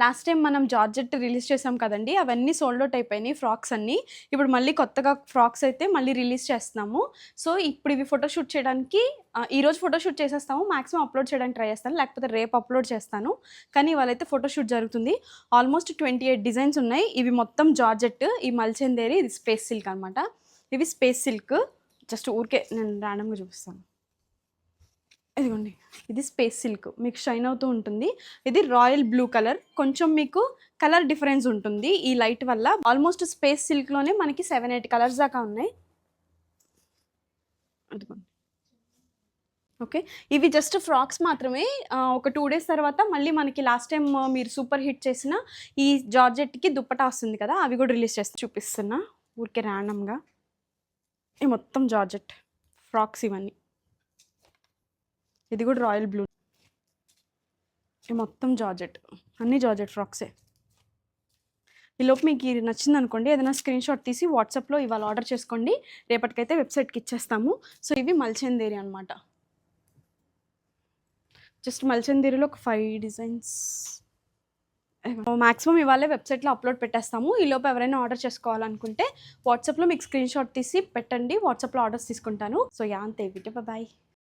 Last time మనం georgette release చేసాం కదండి, అవన్నీ సోల్డ్ అవుట్ అయిపోయినాయి ఫ్రాక్స్ అన్నీ. ఇప్పుడు మళ్ళీ కొత్తగా ఫ్రాక్స్ అయితే మళ్ళీ రిలీజ్ చేస్తున్నాము. సో ఇప్పుడు ఇవి ఫోటోషూట్ చేయడానికి ఈరోజు ఫోటోషూట్ చేసేస్తాము. మ్యాక్సిమం అప్లోడ్ చేయడానికి ట్రై చేస్తాను, లేకపోతే రేపు అప్లోడ్ చేస్తాను. కానీ ఇవాళైతే ఫోటోషూట్ జరుగుతుంది. ఆల్మోస్ట్ 28 డిజైన్స్ ఉన్నాయి. ఇవి మొత్తం జార్జెట్, ఈ మల్చందేరి, ఇది స్పేస్ సిల్క్ అనమాట. ఇవి స్పేస్ సిల్క్. జస్ట్ ఊరికే నేను ర్యాండమ్గా చూపిస్తాను. ఇదిగోండి, ఇది స్పేస్ సిల్క్, మీకు షైన్ అవుతూ ఉంటుంది. ఇది రాయల్ బ్లూ కలర్, కొంచెం మీకు కలర్ డిఫరెన్స్ ఉంటుంది ఈ లైట్ వల్ల. ఆల్మోస్ట్ స్పేస్ సిల్క్లోనే మనకి 7-8 కలర్స్ దాకా ఉన్నాయి. అదిగోండి. ఓకే, ఇవి జస్ట్ ఫ్రాక్స్ మాత్రమే. ఒక 2 days తర్వాత మళ్ళీ మనకి లాస్ట్ టైం మీరు సూపర్ హిట్ చేసిన ఈ జార్జెట్కి దుప్పటా వస్తుంది కదా, అవి కూడా రిలీజ్ చేస్తే చూపిస్తున్నా ఊరికే ర్యాండమ్గా. ఇది మొత్తం జార్జెట్ ఫ్రాక్స్ ఇవన్నీ. ఇది కూడా రాయల్ బ్లూ. ఇది మొత్తం జార్జెట్, అన్నీ జార్జెట్ ఫ్రాక్సే. ఈలోపు మీకు ఇది నచ్చింది అనుకోండి, ఏదైనా స్క్రీన్ షాట్ తీసి వాట్సాప్లో ఇవాళ ఆర్డర్ చేసుకోండి. రేపటికైతే వెబ్సైట్కి ఇచ్చేస్తాము. సో ఇవి మల్చందేరి అనమాట. జస్ట్ మల్చందేరిలో ఒక 5 డిజైన్స్ మ్యాక్సిమం ఇవాళే వెబ్సైట్లో అప్లోడ్ పెట్టేస్తాము. ఈలోపు ఎవరైనా ఆర్డర్ చేసుకోవాలనుకుంటే వాట్సాప్లో మీకు స్క్రీన్ షాట్ తీసి పెట్టండి, వాట్సాప్లో ఆర్డర్స్ తీసుకుంటాను. సో అంతే, బాయ్.